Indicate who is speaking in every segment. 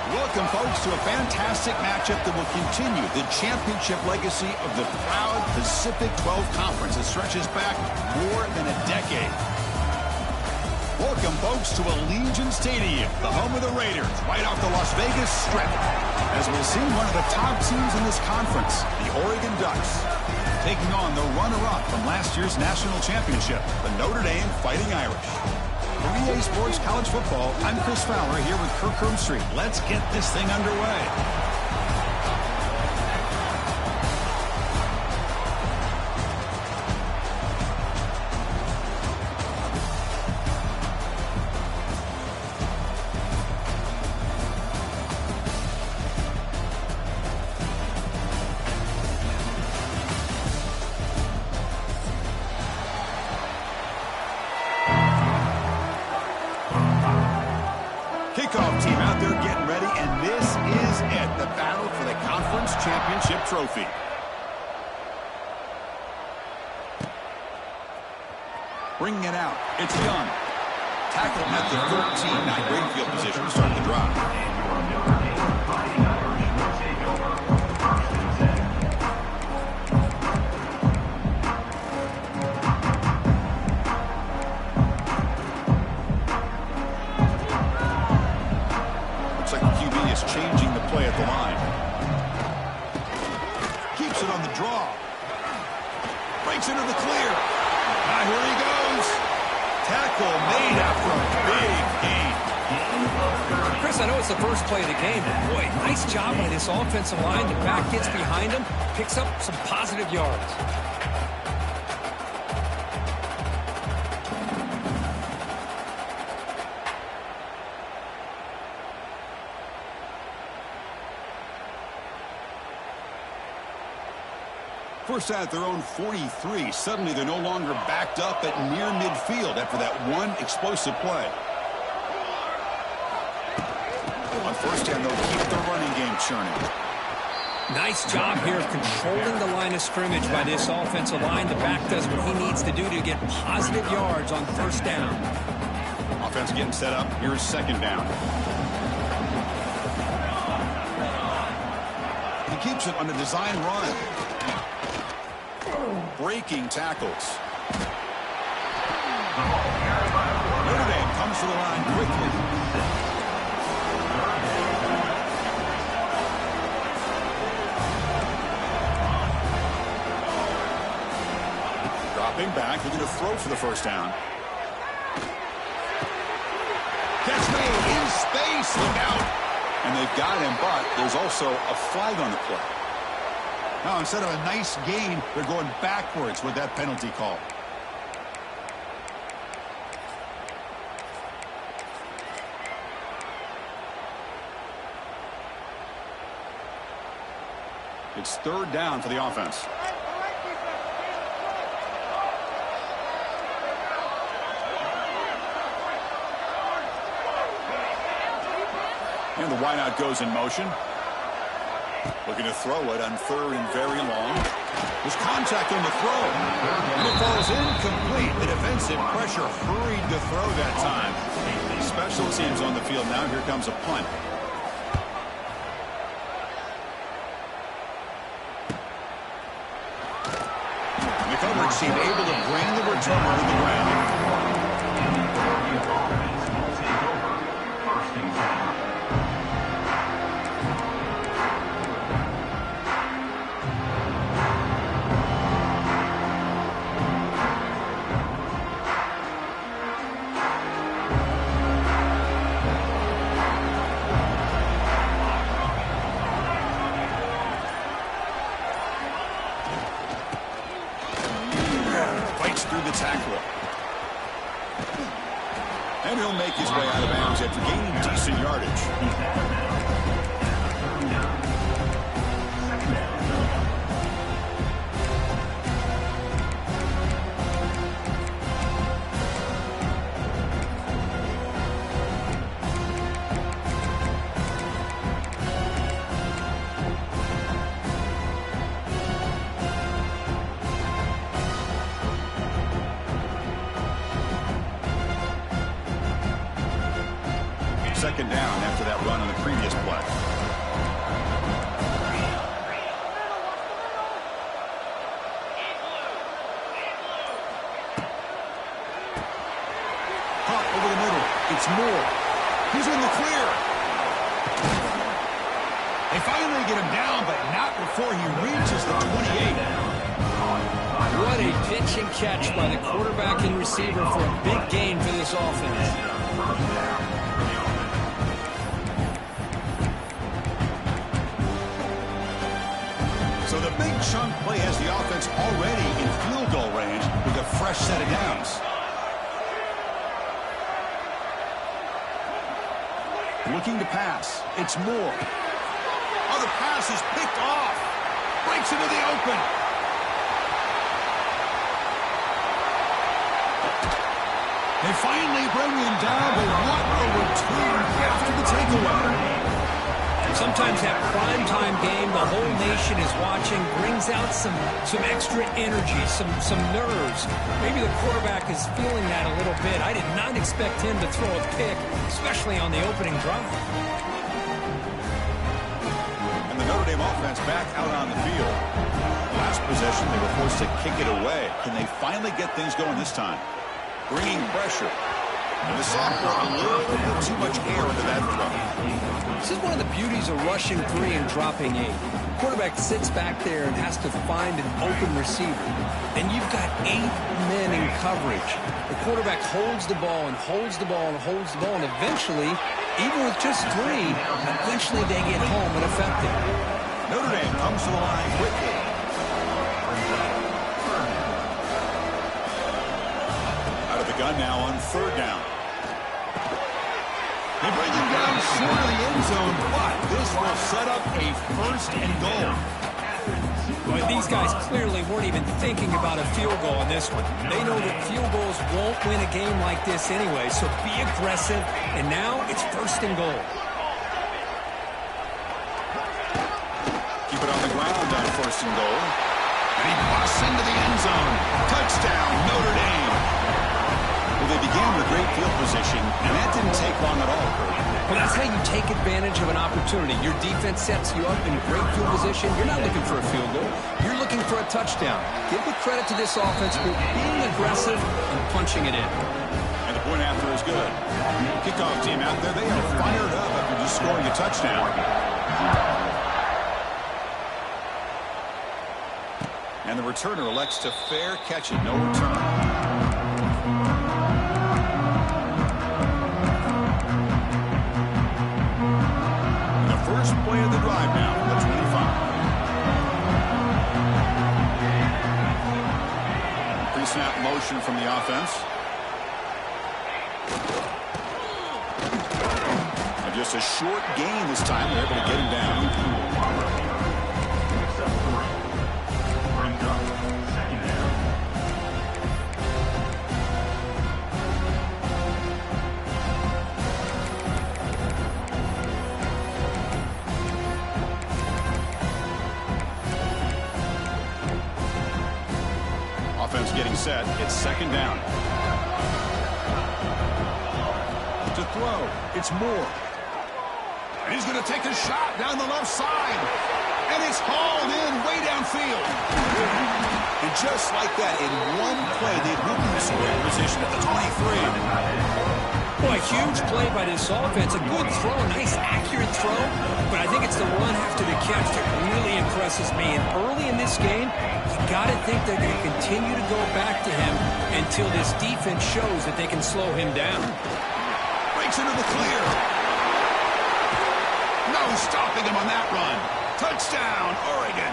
Speaker 1: Welcome, folks, to a fantastic matchup that will continue the championship legacy of the proud Pacific 12 Conference that stretches back more than a decade. Welcome, folks, to Allegiant Stadium, the home of the Raiders, right off the Las Vegas Strip, as we'll see one of the top teams in this conference, the Oregon Ducks, taking on the runner-up from last year's national championship, the Notre Dame Fighting Irish. From EA Sports College Football, I'm Chris Fowler here with Kirk Herbstreit. Let's get this thing underway. Kickoff team out there getting ready, and this is it, the battle for the conference championship trophy. Bringing it out, it's Young. Tackle at the 13, not great field position to start the drive. Changing the play at the line. Keeps it on the draw. Breaks into the clear. Ah, here he goes. Tackle made after a big gain.
Speaker 2: Chris, I know it's the first play of the game, but boy, nice job by this offensive line. The back gets behind him, picks up some positive yards.
Speaker 1: First at their own 43. Suddenly they're no longer backed up at near midfield after that one explosive play. On first down, they'll keep the running game churning.
Speaker 2: Nice job here of controlling the line of scrimmage by this offensive line. The back does what he needs to do to get positive yards on first down.
Speaker 1: Offense getting set up. Here's second down. He keeps it on a design run. Breaking tackles. Notre Dame comes to the line quickly. Dropping back, looking to throw for the first down. Catch made in space, look out. And they've got him, but there's also a flag on the play. Now, instead of a nice gain, they're going backwards with that penalty call. It's third down for the offense. And the wideout goes in motion. Looking to throw it on third and very long. There's contact on the throw. And it falls incomplete. The defensive pressure hurried the throw that time. Special teams on the field now. Here comes a punt. And the coverage team able to bring the returner to the ground. Through the tackle. And he'll make his way out of bounds after gaining decent yardage. second down after that run on the previous play. Pop over the middle. It's Moore. He's in the clear. They finally get him down, but not before he reaches the 28.
Speaker 2: What a pitch and catch by the quarterback and receiver for a big gain for this offense.
Speaker 1: So the big chunk play has the offense already in field goal range with a fresh set of downs. Looking to pass. It's Moore. Oh, the pass is picked off. Breaks into the open. They finally bring him down, but what a return after the takeaway.
Speaker 2: Sometimes that primetime game, the whole nation is watching, brings out some extra energy, some nerves. Maybe the quarterback is feeling that a little bit. I did not expect him to throw a pick, especially on the opening drive.
Speaker 1: And the Notre Dame offense back out on the field. Last possession, they were forced to kick it away. Can they finally get things going this time? Bringing pressure. And the sophomore a little bit too much air into that throw.
Speaker 2: This is one of the beauties of rushing 3 and dropping 8. Quarterback sits back there and has to find an open receiver. And you've got 8 men in coverage. The quarterback holds the ball and holds the ball and holds the ball. And eventually, even with just 3, eventually they get home and effective.
Speaker 1: Notre Dame comes to the line quickly. Out of the gun now on 3rd down. They bring him down short of the end zone, but this will set up a 1st and goal.
Speaker 2: Boy, these guys clearly weren't even thinking about a field goal on this one. They know that field goals won't win a game like this anyway, so be aggressive, and now it's 1st and goal.
Speaker 1: Keep it on the ground on 1st and goal. And he busts into the end zone. Touchdown, Notre Dame. Well, they began with great field position, and that didn't take long at all, Kurt.
Speaker 2: Well, that's how you take advantage of an opportunity. Your defense sets you up in great field position. You're not looking for a field goal. You're looking for a touchdown. Give the credit to this offense for being aggressive and punching it in.
Speaker 1: And the point after is good. Kickoff team out there, they are fired up after just scoring a touchdown. And the returner elects to fair catch it, no return. First play of the drive now from the 25. Pre-snap motion from the offense. And just a short gain this time. They're able to get him down. Offense getting set. It's 2nd down. To throw. It's Moore. And he's going to take a shot down the left side. And it's hauled in way downfield. And just like that, in one play, they've moved in scoring position at the 23.
Speaker 2: Boy, huge play by this offense. A good throw, a nice accurate throw. But I think it's the run after the catch that really impresses me. And early in this game, you got to think they're going to continue to go back to him until this defense shows that they can slow him down.
Speaker 1: Breaks into the clear. No stopping him on that run. Touchdown, Oregon.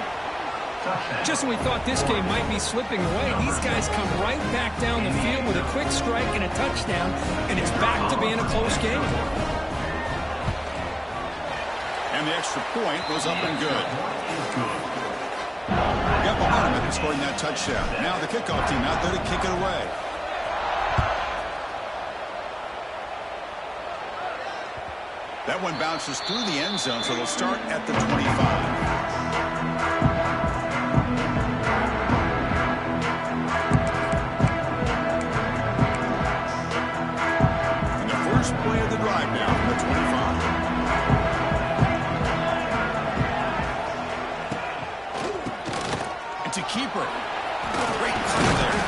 Speaker 2: Just when we thought this game might be slipping away, these guys come right back down the field with a quick strike and a touchdown, and it's back to being a close game.
Speaker 1: And the extra point was up and good. Got momentum in scoring that touchdown. Now the kickoff team out there to kick it away. That one bounces through the end zone, so they'll start at the 25. Play of the drive now from the 25. And to keeper. Great play there.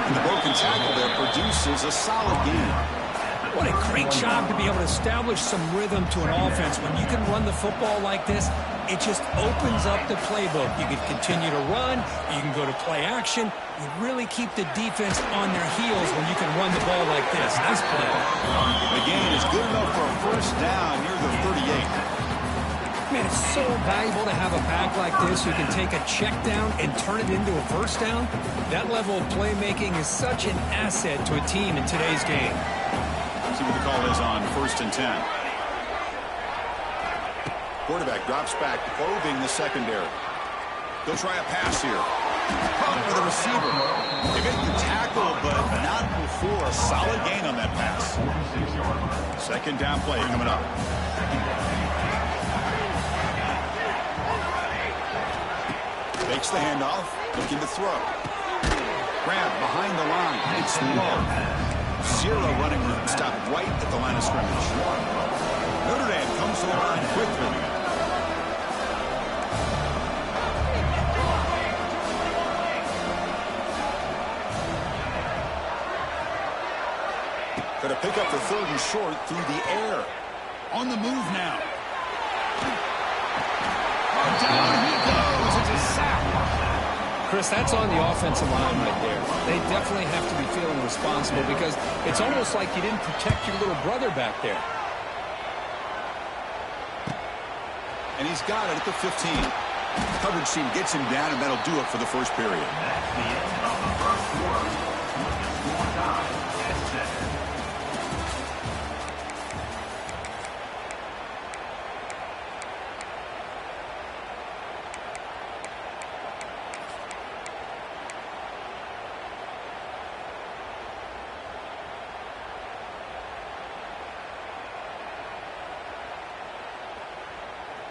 Speaker 1: And the broken tackle there produces a solid gain.
Speaker 2: What a great job to be able to establish some rhythm to an offense. When you can run the football like this, it just opens up the playbook. You can continue to run. You can go to play action. You really keep the defense on their heels when you can run the ball like this. Nice play.
Speaker 1: The gain is good enough for a first down near the 38.
Speaker 2: Man, it's so valuable to have a back like this. You can take a check down and turn it into a first down. That level of playmaking is such an asset to a team in today's game.
Speaker 1: See what the call is on 1st and 10. Quarterback drops back, probing the secondary. He'll try a pass here. Caught for the receiver. They make the tackle, but not before a solid gain on that pass. 2nd down play coming up. Takes the handoff, looking to throw. Grab behind the line. It's low. Zero running room, stopped right at the line of scrimmage. Notre Dame comes to the line quickly. Going to pick up the 3rd and short through the air. On the move now. Down he goes. It's a sack.
Speaker 2: Chris, that's on the offensive line right there. They definitely have to be feeling responsible because it's almost like you didn't protect your little brother back there.
Speaker 1: And he's got it at the 15. Coverage team gets him down, and that'll do it for the first period.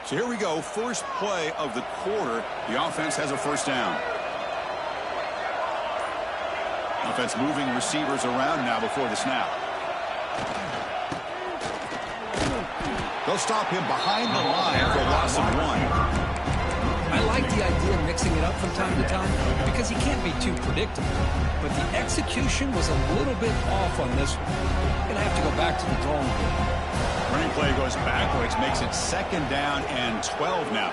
Speaker 1: So here we go, first play of the quarter. The offense has a first down. Offense moving receivers around now before the snap. They'll stop him behind the line for a loss of 1.
Speaker 2: I like the idea of mixing it up from time to time because he can't be too predictable. But the execution was a little bit off on this one. Going to have to go back to the drawing board.
Speaker 1: Running play goes backwards, makes it 2nd down and 12 now.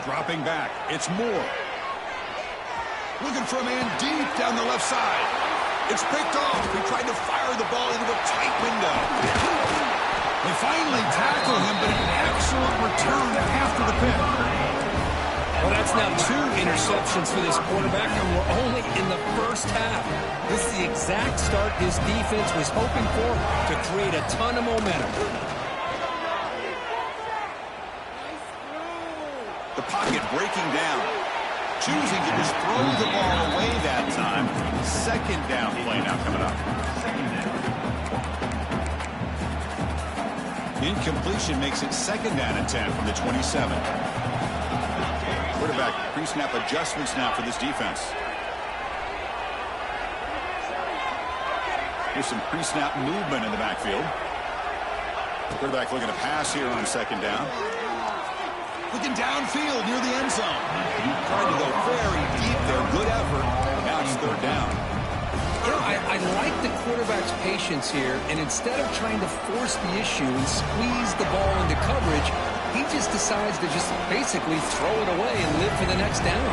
Speaker 1: Dropping back, it's Moore. Looking for a man deep down the left side. It's picked off. He tried to fire the ball into a tight window. They finally tackle him, but an excellent return after the pick.
Speaker 2: Well, that's now 2 interceptions for this quarterback, and we're only in the first half. This is the exact start his defense was hoping for to create a ton of momentum.
Speaker 1: The pocket breaking down. Choosing to just throw the ball away that time. 2nd down play now coming up. Incompletion makes it 2nd down and 10 from the 27. Quarterback pre-snap adjustments now for this defense. Here's some pre-snap movement in the backfield. Quarterback looking to pass here on 2nd down. Looking downfield near the end zone. Trying to go very deep there. Good effort. Now it's 3rd down.
Speaker 2: You know, I like the quarterback's patience here, and instead of trying to force the issue and squeeze the ball into coverage, he just decides to just basically throw it away and live for the next down.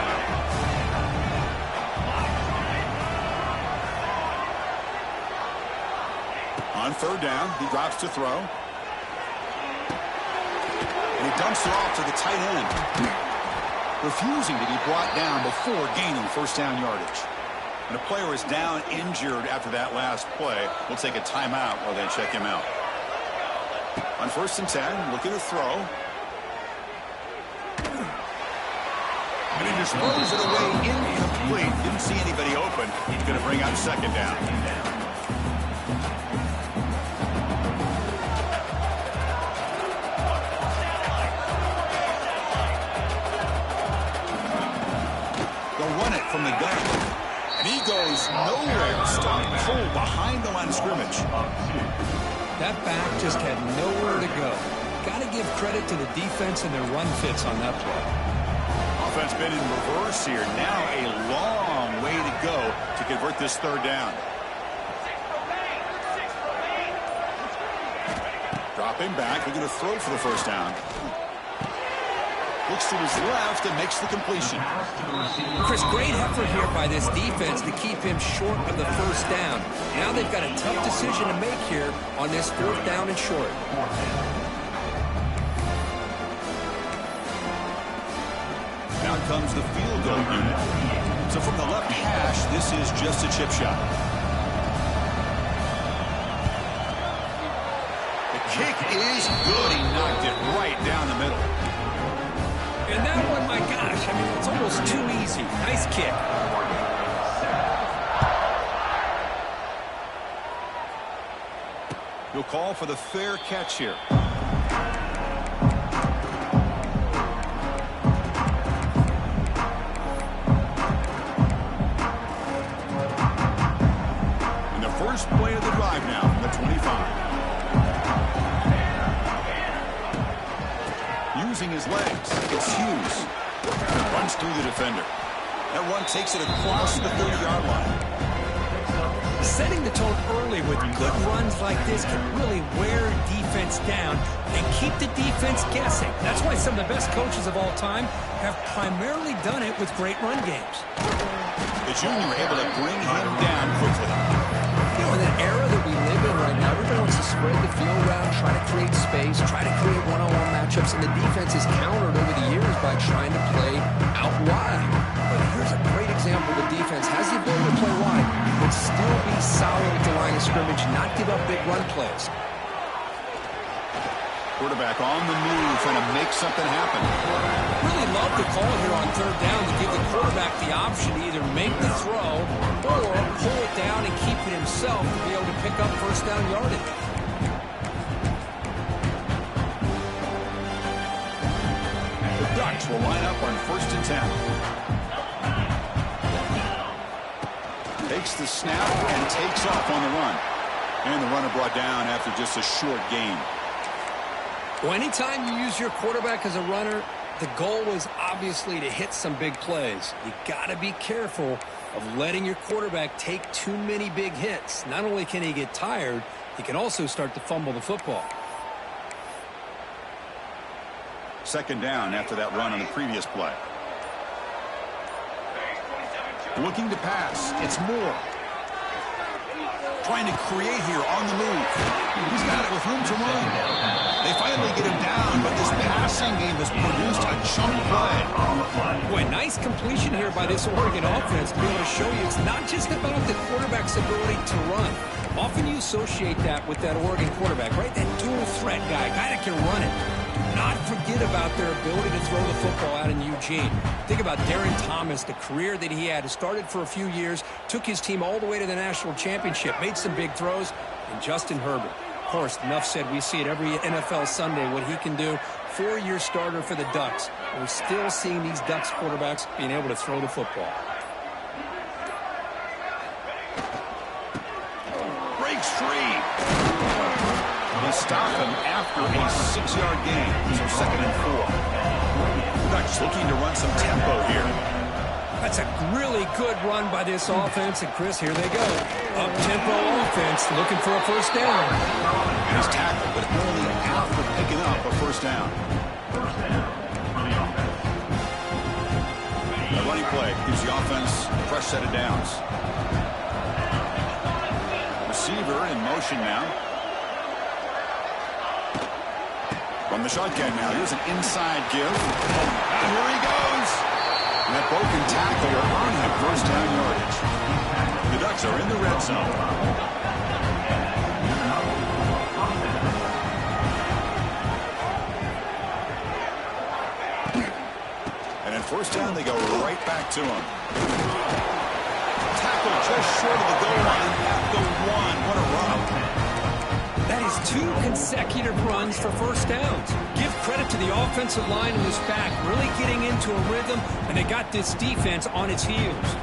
Speaker 1: On 3rd down, he drops to throw. And he dumps it off to the tight end. Refusing to be brought down before gaining first down yardage. And a player is down injured after that last play. We'll take a timeout while they check him out. On 1st and 10, looking to throw. And he just throws it away incomplete. Didn't see anybody open. He's going to bring out 2nd down. They'll run it from the gun. And he goes nowhere. Stop pull behind behind the line of scrimmage.
Speaker 2: That back just had nowhere to go. Got to give credit to the defense and their run fits on that play.
Speaker 1: Offense been in reverse here. Now a long way to go to convert this third down. Dropping back, looking to throw for the first down. Looks to his left and makes the completion.
Speaker 2: Chris, great effort here by this defense to keep him short of the first down. Now they've got a tough decision to make here on this fourth down and short.
Speaker 1: Now comes the field goal unit. So from the left hash, this is just a chip shot. The kick is good. He knocked it right down the middle.
Speaker 2: And that one, my gosh, I mean, it's almost too easy. Nice kick.
Speaker 1: You'll call for the fair catch here. And the first play of the drive now from the 25. Using his legs, it's Hughes. Runs through the defender. That run takes it across the 30-yard line.
Speaker 2: Setting the tone early with good runs like this can really wear defense down and keep the defense guessing. That's why some of the best coaches of all time have primarily done it with great run games.
Speaker 1: The junior able to bring him down quickly.
Speaker 2: You know, in that era that we live in right now, everybody wants to spread the field around, try to create space, try to create one-on-one matchups, and the defense is countered over the years by trying to play out wide. But here's a great example. The defense has the ability to play wide, but still be solid at the line of scrimmage, not give up big run plays.
Speaker 1: Quarterback on the move, trying to make something happen.
Speaker 2: Really love the call here on third down to give the quarterback the option to either make the throw or pull it down and keep it himself to be able to pick up first down yardage.
Speaker 1: The Ducks will line up on 1st and 10. Takes the snap and takes off on the run. And the runner brought down after just a short gain.
Speaker 2: Well, anytime you use your quarterback as a runner, the goal is obviously to hit some big plays. You got to be careful of letting your quarterback take too many big hits. Not only can he get tired, he can also start to fumble the football.
Speaker 1: Second down after that run on the previous play. Looking to pass. It's Moore. Trying to create here on the move. He's got it with room to run. They finally get him down, but this passing game has produced a chunk play.
Speaker 2: Boy, nice completion here by this Oregon offense to be able to show you it's not just about the quarterback's ability to run. Often you associate that with that Oregon quarterback, right? That dual threat guy that can run it. Do not forget about their ability to throw the football out in Eugene. Think about Darren Thomas, the career that he had. He started for a few years, took his team all the way to the national championship, made some big throws, and Justin Herbert. Of course, enough said, we see it every NFL Sunday what he can do. 4-year starter for the Ducks. We're still seeing these Ducks quarterbacks being able to throw the football.
Speaker 1: Breaks free. They stop him after a 6-yard gain. So 2nd and 4. Ducks looking to run some tempo here.
Speaker 2: That's a really good run by this offense. And, Chris, here they go. Up-tempo offense looking for a first down.
Speaker 1: And he's tackled, but only after picking up a first down. The running play gives the offense a fresh set of downs. Receiver in motion now. From the shotgun now, here's an inside give. And here he goes. And that broken tackle on him, first down yardage. The Ducks are in the red zone. And in first down, they go right back to him. Tackle just short of the goal line at the 1. What a run.
Speaker 2: That is 2 consecutive runs for first downs. Give credit to the offensive line in this back, really getting into a rhythm, and they got this defense on its heels.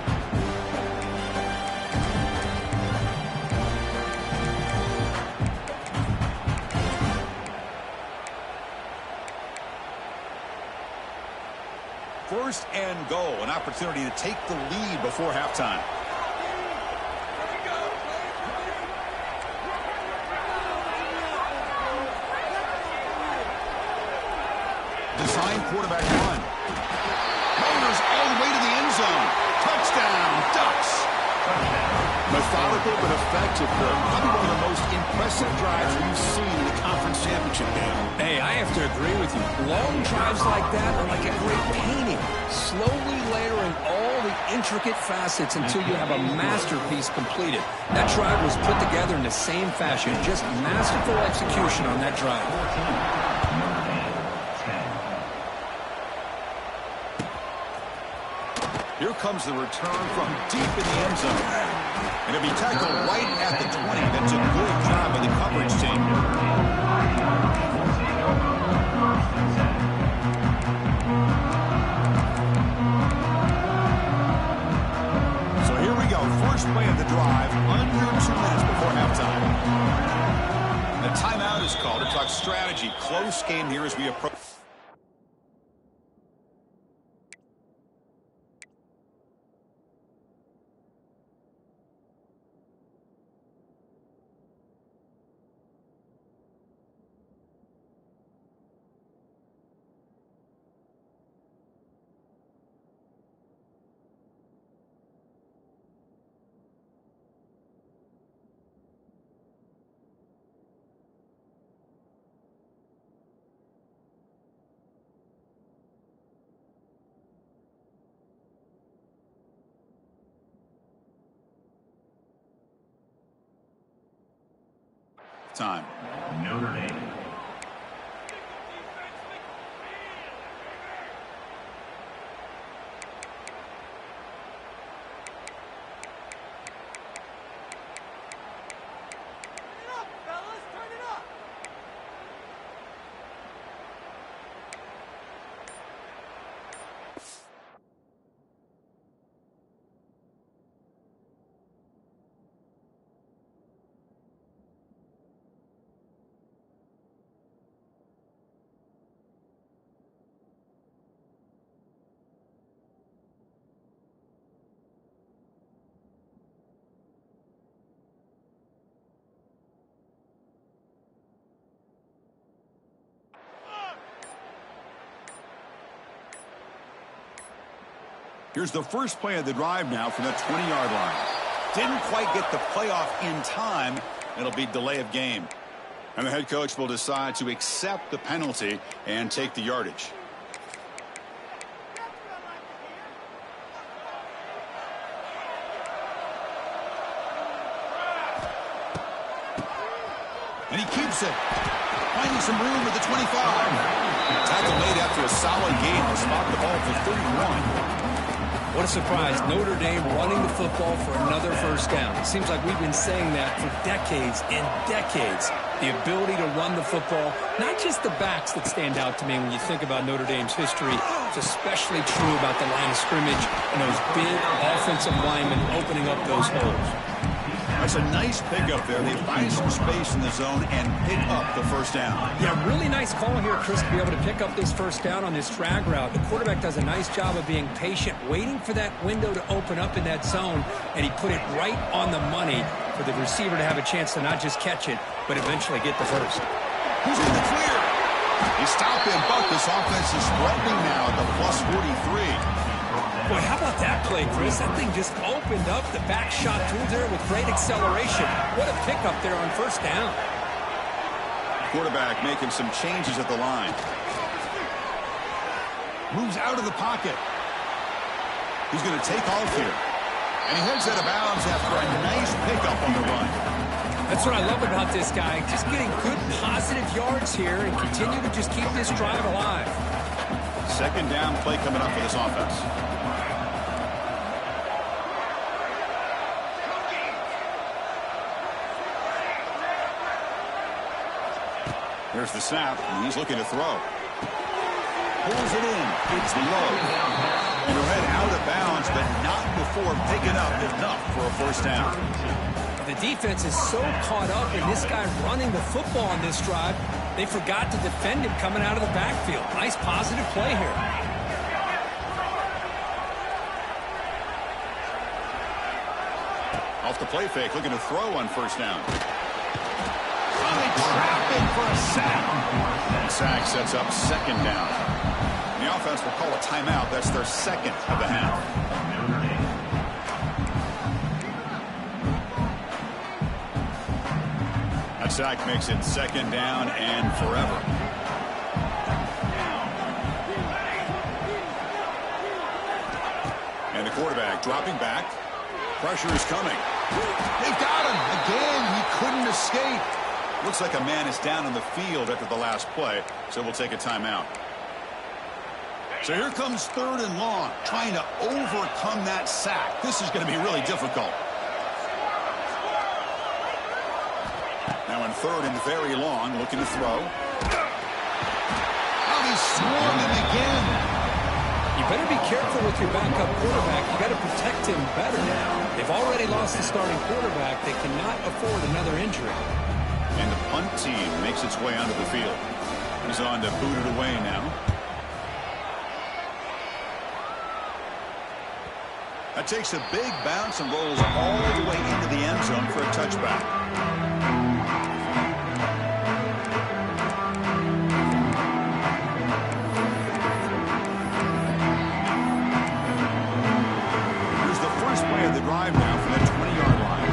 Speaker 1: first and goal, an opportunity to take the lead before halftime. Design quarterback run. Motors all the way to the end zone. Touchdown, Ducks. Methodical but effective, though. Probably one of the most impressive drives we've seen in the conference championship game.
Speaker 2: Hey, I have to agree with you. Long drives like that are like a great painting. Slowly layering all the intricate facets until you have a masterpiece completed. That drive was put together in the same fashion. Just masterful execution on that drive.
Speaker 1: Here comes the return from deep in the end zone. And it'll be tackled right at the 20. That's a good job by the coverage team. So here we go. First play of the drive, under 2 minutes before halftime. The timeout is called to talk strategy. Close game here as we approach. Time. Notre Dame. Here's the first play of the drive now from the 20-yard line. Didn't quite get the playoff in time. It'll be delay of game. And the head coach will decide to accept the penalty and take the yardage. And he keeps it. Finding some room at the 25. Tackle made after a solid game to spot the ball for 31.
Speaker 2: What a surprise. Notre Dame running the football for another first down. It seems like we've been saying that for decades and decades. The ability to run the football, not just the backs that stand out to me when you think about Notre Dame's history. It's especially true about the line of scrimmage and those big offensive linemen opening up those holes.
Speaker 1: That's a nice pickup there. They find some space in the zone and pick up the first down.
Speaker 2: Yeah, really nice call here, Chris, to be able to pick up this first down on this drag route. The quarterback does a nice job of being patient, waiting for that window to open up in that zone, and he put it right on the money for the receiver to have a chance to not just catch it, but eventually get the first.
Speaker 1: Who's in the clear? They stop him, but this offense is spreading now at the plus 43.
Speaker 2: Boy, how about that play, Chris? That thing just opened up. The back shot through there with great acceleration. What a pickup there on first down.
Speaker 1: Quarterback making some changes at the line. Moves out of the pocket. He's going to take off here. And he heads out of bounds after a nice pickup on the run.
Speaker 2: That's what I love about this guy. Just getting good positive yards here and continue to just keep this drive alive.
Speaker 1: Second down play coming up for this offense. There's the snap, and he's looking to throw. Pulls it in. It's low. And he'll head out of bounds, but not before picking up enough for a first down.
Speaker 2: The defense is so caught up in this guy running the football on this drive, they forgot to defend him coming out of the backfield. Nice positive play here.
Speaker 1: off the play fake, looking to throw on first down. Oh, they trap him for a sack. And sack sets up second down. The offense will call a timeout. That's their second of the half. That sack makes it second down and forever. And the quarterback dropping back. Pressure is coming. They've got him. Again, he couldn't escape. Looks like a man is down on the field after the last play, so we'll take a timeout. So here comes third and long, trying to overcome that sack. This is going to be really difficult. Now in third and very long, looking to throw. Oh, he's swarming again.
Speaker 2: You better be careful with your backup quarterback. You got to protect him better now. They've already lost the starting quarterback. They cannot afford another injury.
Speaker 1: And the punt team makes its way onto the field. He's on to boot it away now. That takes a big bounce and rolls all the way into the end zone for a touchback. Here's the first play of the drive now from the 20-yard line.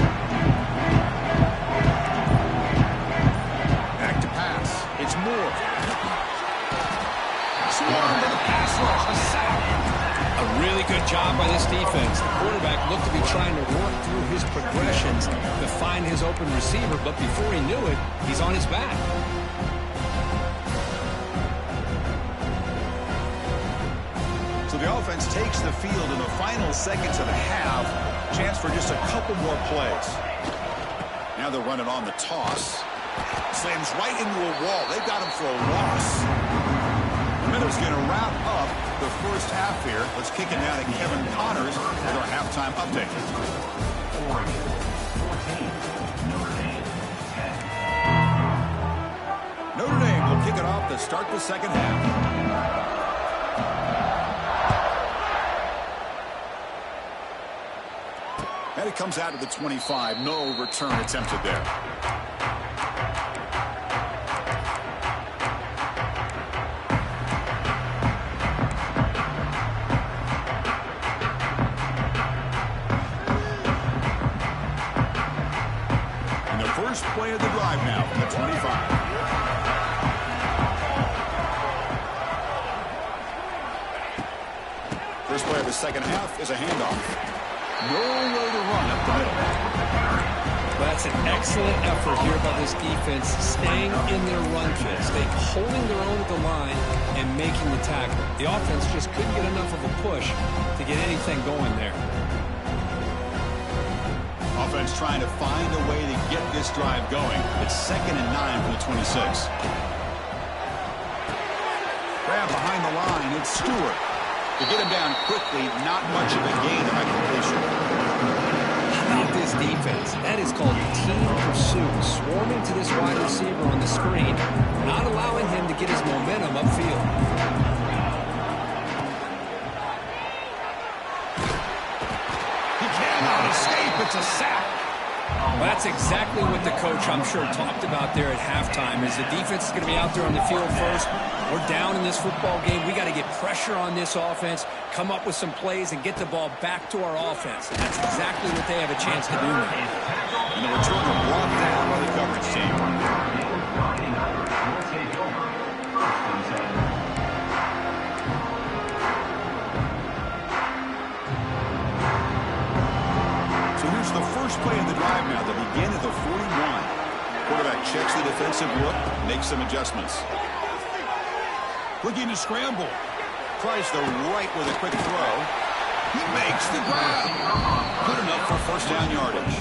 Speaker 1: Back to pass. It's Moore. Swarm to the pass rush. A sack.
Speaker 2: A really good job by this defense. The quarterback looked to be trying to work through his progressions to find his open receiver, but before he knew it, he's on his back.
Speaker 1: So the offense takes the field in the final seconds of the half. Chance for just a couple more plays. Now they're running on the toss. Slams right into a wall. They've got him for a loss. Miller's going to wrap up the first half here. Let's kick it down to Kevin Connors with our halftime update. Notre Dame will kick it off to start the second half. And it comes out to the 25. No return attempted there. Play of the drive now from the 25. First play of the second half is a handoff. Nowhere to run up the middle.
Speaker 2: That's an excellent effort here by this defense, staying in their run fit, staying holding their own at the line and making the tackle. The offense just couldn't get enough of a push to get anything going there.
Speaker 1: Offense trying to find a way to get this drive going. It's 2nd and 9 from the 26. Grab behind the line. It's Stewart. To get him down quickly, not much of a gain by completion.
Speaker 2: How about this defense? That is called team pursuit. Swarming to this wide receiver on the screen, not allowing him to get his momentum upfield.
Speaker 1: It's a sack.
Speaker 2: Well, that's exactly what the coach, I'm sure, talked about there at halftime, is the defense is going to be out there on the field first. We're down in this football game. We got to get pressure on this offense, come up with some plays, and get the ball back to our offense. And that's exactly what they have a chance to do now.
Speaker 1: And the return of block down by the coverage team. The first play of the drive now, the begin of the 41. Quarterback checks the defensive look, makes some adjustments. Looking to scramble. Tries the right with a quick throw. He makes the grab. Good enough for first down yardage.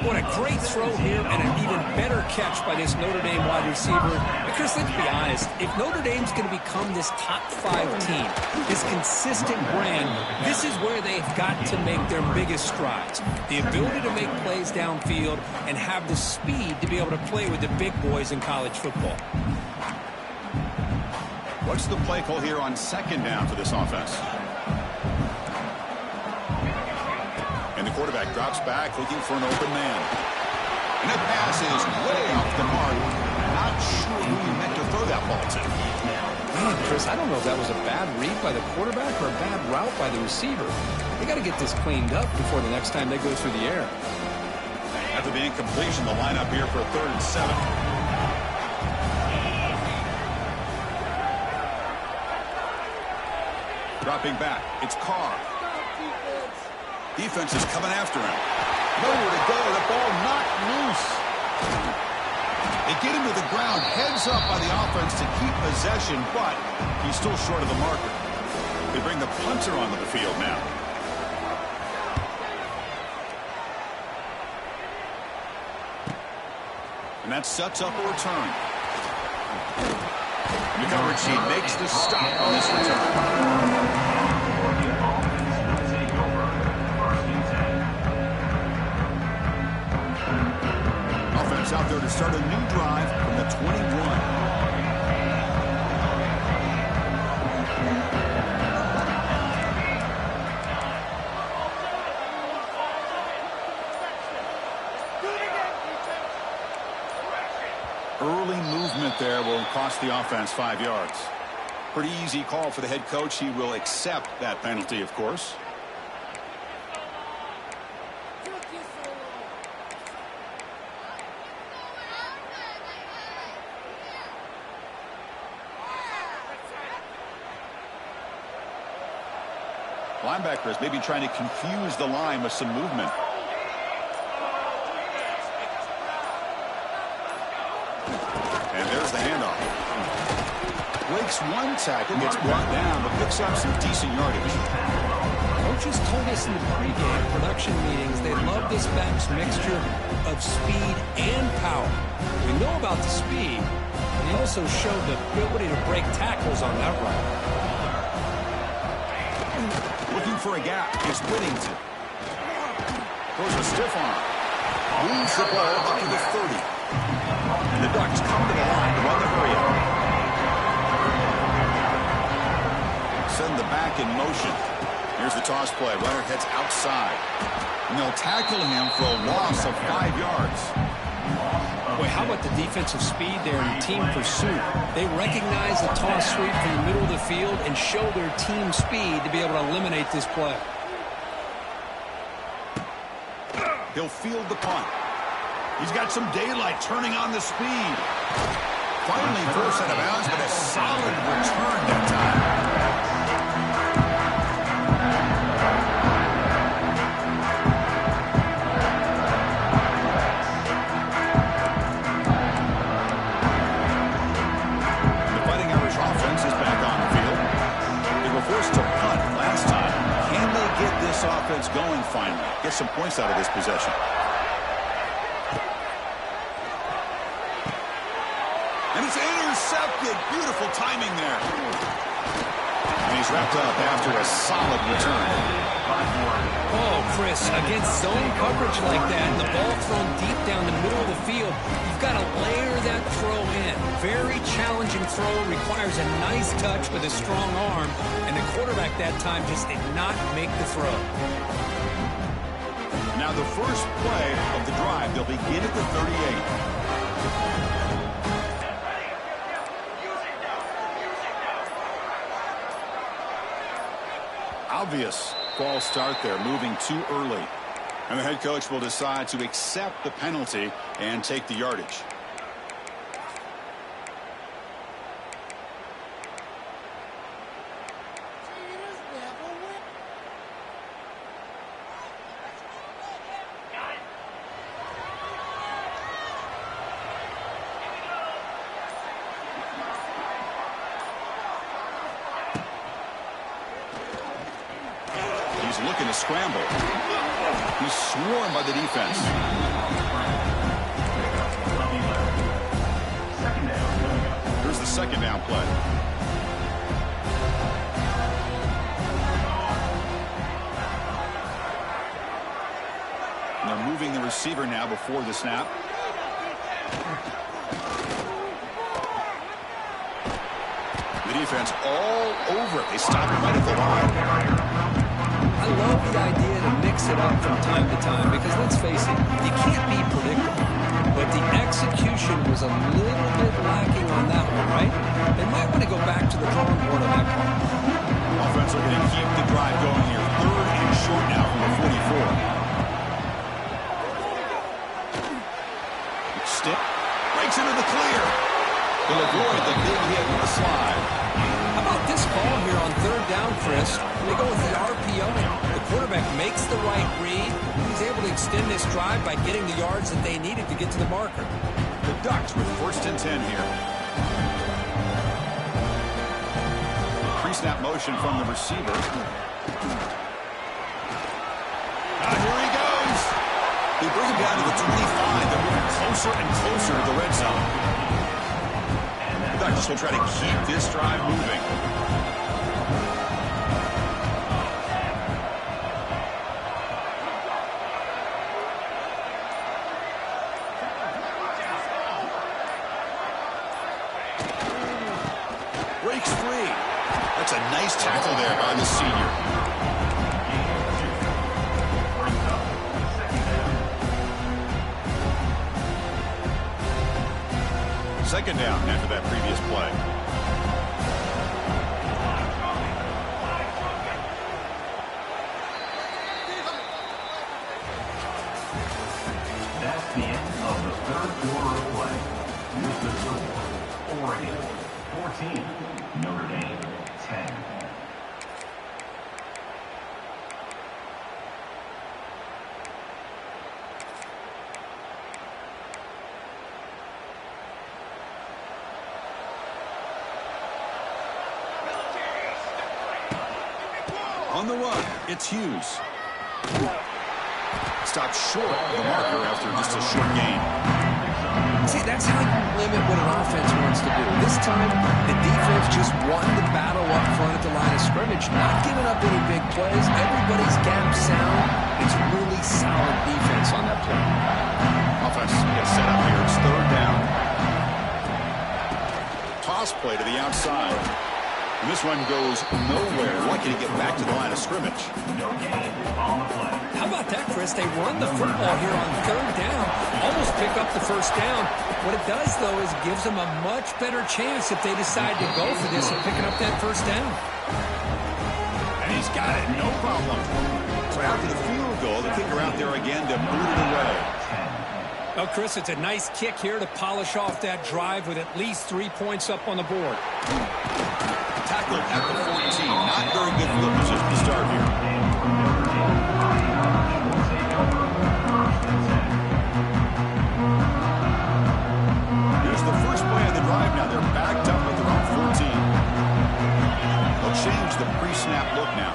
Speaker 2: What a great throw here and an even better catch by this Notre Dame wide receiver. Because let's be honest, if Notre Dame's going to become this top 5 team, this consistent brand, this is where they've got to make their biggest strides. The ability to make plays downfield and have the speed to be able to play with the big boys in college football.
Speaker 1: What's the play call here on second down for this offense? And And the quarterback drops back looking for an open man. And that pass is way off the mark. Not sure who he meant to throw that ball to.
Speaker 2: Man, Chris, I don't know if that was a bad read by the quarterback or a bad route by the receiver. They got to get this cleaned up before the next time they go through the air.
Speaker 1: After the incompletion, the lineup here for 3rd and 7. Dropping back, it's Carr. Defense is coming after him. Nowhere to go, the ball knocked loose. They get him to the ground, heads up by the offense to keep possession, but he's still short of the marker. They bring the punter onto the field now. And that sets up a return. The coverage team makes the stop on this return. Offense out there to start a new drive from the 21. Early movement there will cost the offense 5 yards. Pretty easy call for the head coach. He will accept that penalty, of course. Linebackers maybe trying to confuse the line with some movement. And there's the handoff. Breaks one tackle, gets brought down, but picks up some decent yardage.
Speaker 2: Coaches told us in the pregame production meetings they love this back's mixture of speed and power. We know about the speed, and he also showed the ability to break tackles on that route.
Speaker 1: Looking for a gap is Whittington. Throws a stiff arm. Moves the ball up to the 30. And the Ducks come to the line to run the hurry up. Send the back in motion. Here's the toss play. Runner heads outside. And they'll tackle him for a loss of 5 yards.
Speaker 2: Boy, how about the defensive speed there in team pursuit? They recognize the toss sweep from the middle of the field and show their team speed to be able to eliminate this play.
Speaker 1: He'll field the punt. He's got some daylight turning on the speed. Finally forced out of bounds, but a solid return that time. Offense going finally. Get some points out of this possession. And it's intercepted. Beautiful timing there. And he's wrapped up after a solid return.
Speaker 2: Oh, Chris, against zone coverage like that, and the ball thrown deep down the middle of the field, you've got to layer that throw in. Very challenging throw, requires a nice touch with a strong arm, and the quarterback that time just did not make the throw.
Speaker 1: Now the first play of the drive, they'll begin at the 38. Obvious false start there, moving too early. And the head coach will decide to accept the penalty and take the yardage. Looking to scramble. He's swarmed by the defense. Here's the second down play. And they're moving the receiver now before the snap. The defense all over it. They stop him right at the line.
Speaker 2: I love the idea to mix it up from time to time because, let's face it, you can't be predictable. But the execution was a little bit lacking on that one, right? They might want to go back to the drawing board on that part.
Speaker 1: Offense looking to keep the drive going here. 3rd and short now from the 44. Stick. Breaks into the clear. He'll avoid the big hit with the slide.
Speaker 2: How about this call here on 3rd down, Chris? They go with the RPO. The quarterback makes the right read. He's able to extend this drive by getting the yards that they needed to get to the marker.
Speaker 1: The Ducks with 1st and 10 here. Pre-snap motion from the receiver. Here he goes. They bring him down to the 25. They're moving closer and closer to the red zone. The Ducks will try to keep this drive moving. Breaks free. That's a nice tackle there by the senior. Second down after that previous play.
Speaker 3: That's the end of the 3rd quarter of play. Here's the score. Oregon 14, Notre Dame 10.
Speaker 1: On the run, it's Hughes. Stopped short of the marker after just a short gain.
Speaker 2: See, that's how you limit what an offense wants to do. This time, the defense just won the battle up front at the line of scrimmage, not giving up any big plays. Everybody's gap sound. It's really solid defense on that play.
Speaker 1: Offense gets set up here. It's 3rd down. Toss play to the outside. And this one goes nowhere. Lucky to get back to the line of scrimmage.
Speaker 3: No gain on the play.
Speaker 2: How about that, Chris? They run the football here on 3rd down. Almost pick up the 1st down. What it does, though, is gives them a much better chance if they decide to go for this and picking up that 1st down.
Speaker 1: And he's got it. No problem. So after the field goal, the kicker out there again to boot it away.
Speaker 2: Well, Chris, it's a nice kick here to polish off that drive with at least 3 points up on the board.
Speaker 1: Tackled at the 14. Not very good field position to start here. Here's the first play of the drive now. They're backed up at their own 14. They'll change the pre-snap look now.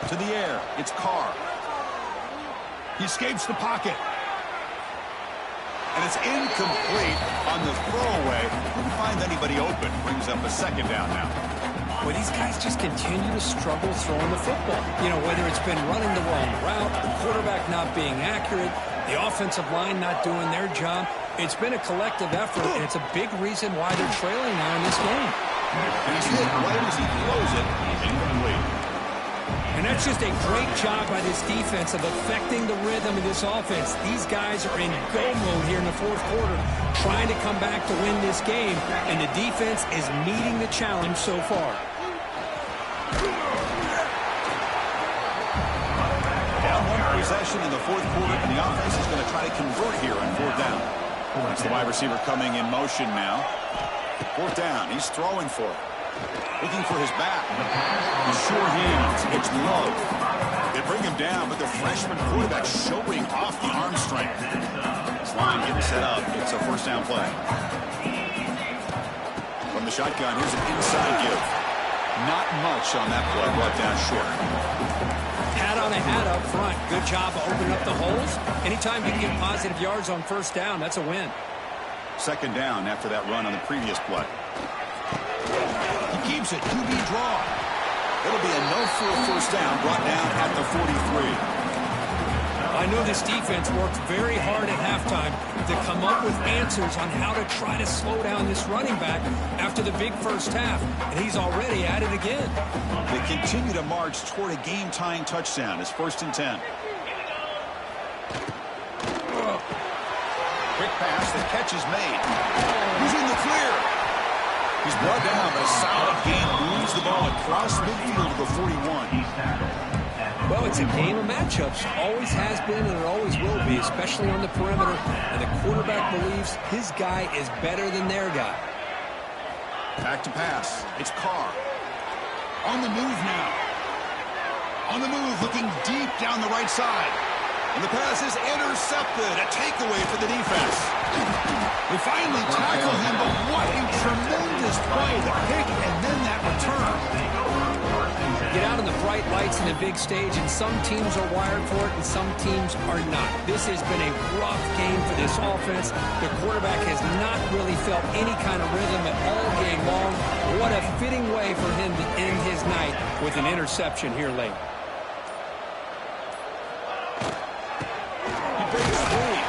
Speaker 1: To the air. It's Carr. He escapes the pocket. And it's incomplete on the throwaway. Couldn't find anybody open. Brings up a 2nd down now.
Speaker 2: Well, these guys just continue to struggle throwing the football. You know, whether it's been running the wrong route, the quarterback not being accurate, the offensive line not doing their job. It's been a collective effort, and it's a big reason why they're trailing now in this game.
Speaker 1: And he's hit right as he throws it. Incomplete.
Speaker 2: And that's just a great job by this defense of affecting the rhythm of this offense. These guys are in go mode here in the 4th quarter, trying to come back to win this game, and the defense is meeting the challenge so far.
Speaker 1: Down 1 possession in the 4th quarter, and the offense is going to try to convert here on 4th down. That's the wide receiver coming in motion now. 4th down. He's throwing for it. Looking for his back. His sure hands. It's Love. They bring him down, but the freshman quarterback showing off the arm strength. This line getting set up. It's a 1st down play. From the shotgun, here's an inside give. Not much on that play. Brought down short.
Speaker 2: Hat on a hat up front. Good job of opening up the holes. Anytime you can get positive yards on 1st down, that's a win.
Speaker 1: 2nd down after that run on the previous play. He keeps it. QB draw. It'll be a no for a 1st down. Brought down at the 43.
Speaker 2: I know this defense worked very hard at halftime to come up with answers on how to try to slow down this running back after the big first half, and he's already at it again.
Speaker 1: They continue to march toward a game-tying touchdown. It's 1st and 10. Quick pass, the catch is made. He's in the clear. He's brought down, but a solid gain moves the ball across midfield to the 41.
Speaker 2: Well, it's a game of matchups. Always has been, and it always will be, especially on the perimeter. And the quarterback believes his guy is better than their guy.
Speaker 1: Back to pass. It's Carr. On the move now. On the move, looking deep down the right side. And the pass is intercepted. A takeaway for the defense. They finally tackle him, but what a tremendous play. The pick and then that return.
Speaker 2: Get out in the bright lights in a big stage, and some teams are wired for it and some teams are not. This has been a rough game for this offense. The quarterback has not really felt any kind of rhythm at all game long. What a fitting way for him to end his night with an interception here late.
Speaker 1: He breaks free.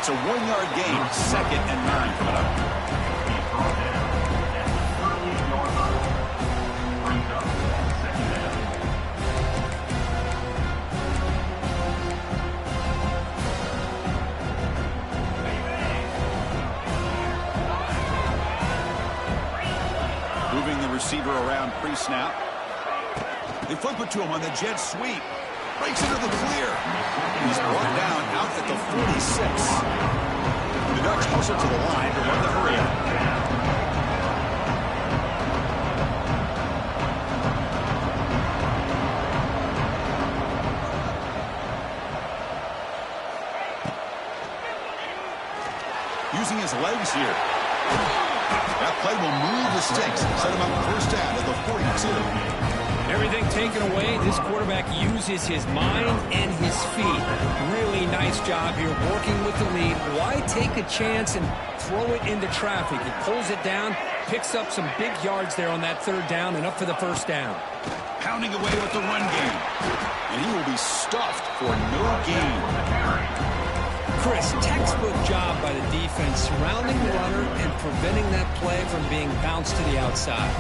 Speaker 1: It's a 1-yard gain, 2nd and 9 coming up. Moving the receiver around pre-snap. They flip it to him on the jet sweep. Breaks into the clear. He's brought down out at the 46. The Ducks hustle to the line to run the hurry up. Using his legs here. That play will move the sticks. Set him up first down at the 42.
Speaker 2: Everything taken away, this quarterback uses his mind and his feet. Really nice job here working with the lead. Why take a chance and throw it into traffic? He pulls it down, picks up some big yards there on that 3rd down, and up for the 1st down.
Speaker 1: Pounding away with the run game. And he will be stuffed for no gain.
Speaker 2: Chris, textbook job by the defense surrounding the runner and preventing that play from being bounced to the outside.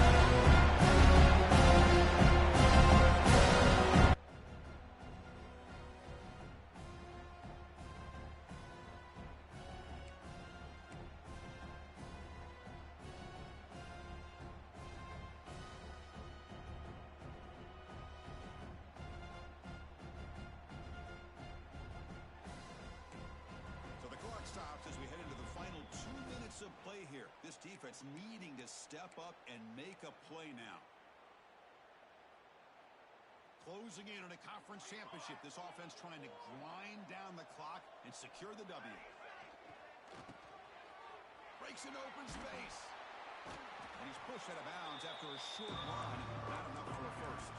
Speaker 1: Stops as we head into the final 2 minutes of play here. This defense needing to step up and make a play now. Closing in on a conference championship, this offense trying to grind down the clock and secure the W. Breaks an open space. And he's pushed out of bounds after a short run. Not enough for a first.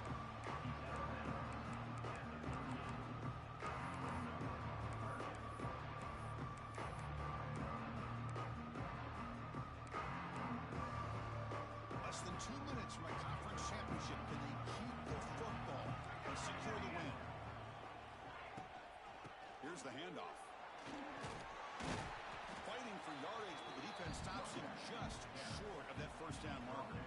Speaker 1: Less than 2 minutes from a conference championship. Can they keep the football and secure the win? Here's the handoff. Fighting for yardage, but the defense stops him just short of that first down marker.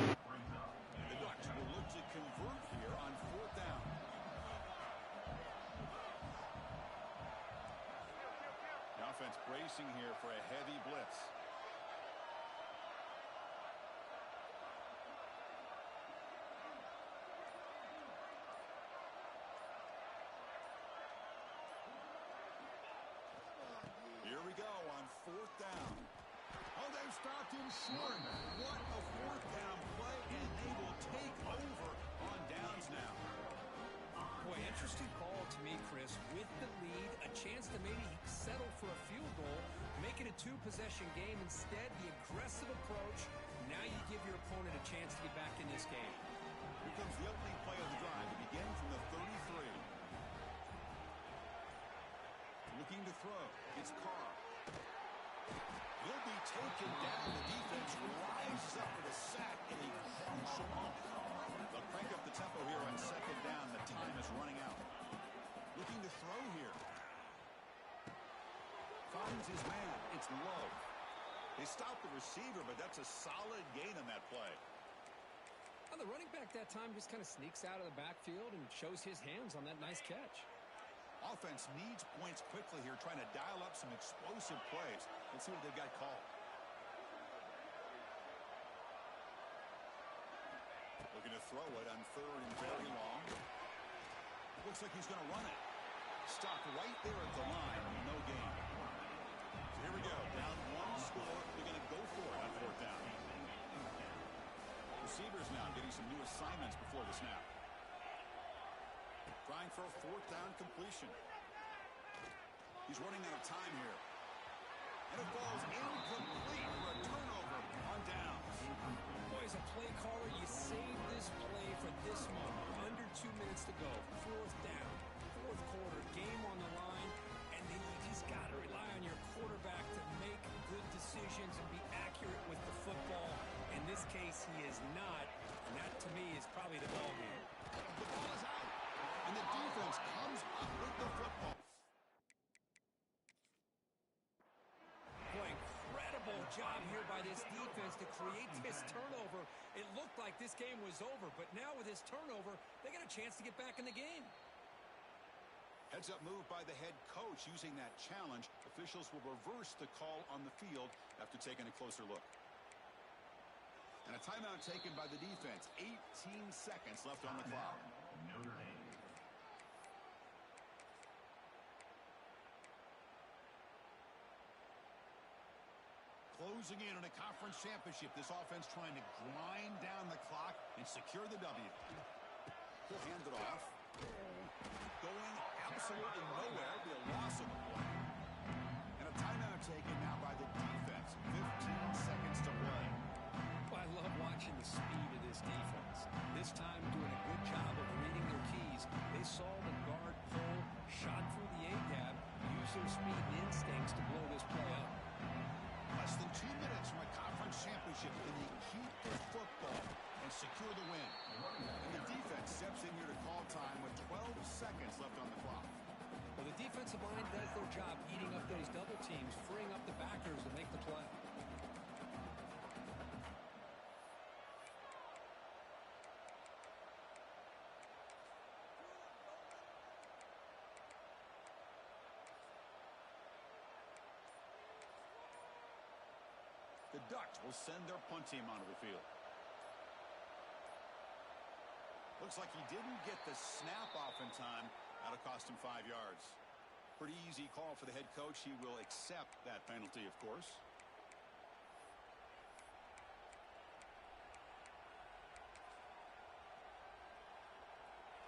Speaker 1: The Ducks will look to convert here on 4th down. The offense bracing here for a heavy blitz. Here we go on 4th down. Oh, they've stopped him short. What a 4th down play, and they will take over on downs now.
Speaker 2: Boy, interesting call to me, Chris. With the lead, a chance to maybe settle for a field goal, make it a 2-possession game. Instead, the aggressive approach. Now you give your opponent a chance to get back in this game.
Speaker 1: Here comes the opening play of the drive. It begins from the 33. Looking to throw. It's Carr. He'll be taken down. The defense rises up with a sack and a crucial moment. They'll crank up the tempo here on 2nd down is his man. It's low. They stopped the receiver, but that's a solid gain on that play.
Speaker 2: Well, the running back that time just kind of sneaks out of the backfield and shows his hands on that nice catch.
Speaker 1: Offense needs points quickly here, trying to dial up some explosive plays. Let's see what they've got called. Looking to throw it on 3rd and very long. Looks like he's going to run it. Stopped right there at the line. No gain. So here we go. Down 1 score. They're going to go for it on 4th down. Receivers now getting some new assignments before the snap. Trying for a 4th down completion. He's running out of time here. And it falls incomplete for a turnover on downs.
Speaker 2: Boy, as a play caller, you save this play for this moment. Under 2 minutes to go. 4th down. 4th quarter. Game on the line. And then you just got to rely on your quarterback to make good decisions and be accurate with the football. In this case, he is not. And that, to me, is probably the ball game.
Speaker 1: The ball is out. And the defense comes up with the football.
Speaker 2: Boy, incredible job here by this defense to create this turnover. It looked like this game was over, but now with this turnover, they got a chance to get back in the game.
Speaker 1: Heads-up move by the head coach using that challenge. Officials will reverse the call on the field after taking a closer look. And a timeout taken by the defense. 18 seconds left on the clock.
Speaker 3: Notre Dame.
Speaker 1: Closing in on a conference championship. This offense trying to grind down the clock and secure the W. He'll hand it off. Going absolutely nowhere. Be a loss of the play. And a timeout taken now by the defense. 15 seconds to play.
Speaker 2: Well, I love watching the speed of this defense. This time doing a good job of reading their keys. They saw the guard pull, shot through the A-gap, used their speed and instincts to blow this play up.
Speaker 1: Less than 2 minutes from a conference championship, and they keep the football and secure the win. And the defense steps in here to call time with 12 seconds left on the clock.
Speaker 2: Well, the defensive line does their job eating up those double teams, freeing up the backers to make the play.
Speaker 1: The Ducks will send their punt team onto the field. Looks like he didn't get the snap off in time. That'll cost him 5 yards. Pretty easy call for the head coach. He will accept that penalty, of course.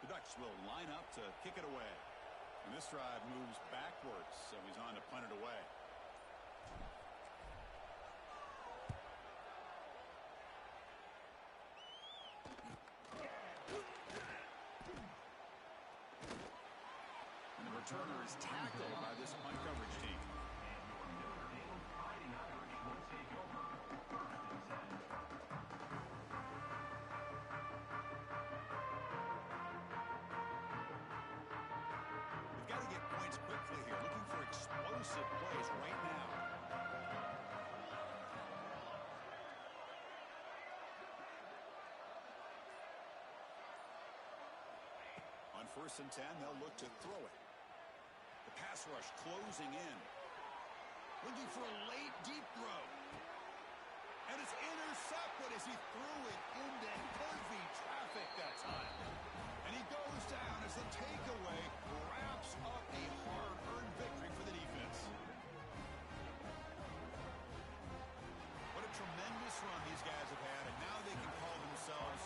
Speaker 1: The Ducks will line up to kick it away. And this drive moves backwards, so he's on to punt it away. Returner is tackled by this punt coverage team.
Speaker 3: And your Notre Dame Fighting Irish will take over 1st and 10.
Speaker 1: We've got to get points quickly here. Looking for explosive plays right now. On 1st and 10, they'll look to throw it. The pass rush closing in. Looking for a late deep throw. And it's intercepted as he threw it into heavy traffic that time. And he goes down as the takeaway wraps up a hard-earned victory for the defense. What a tremendous run these guys have had, and now they can call themselves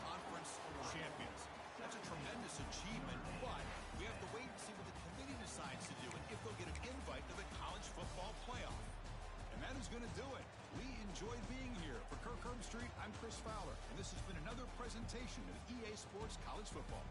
Speaker 1: conference champions. That's a tremendous achievement, but we have to wait and see what the committee decides to do and if they'll get an invite to the college football playoff. And that is going to do it. We enjoyed being here. For Kirk Herbstreit, I'm Chris Fowler, and this has been another presentation of EA Sports College Football.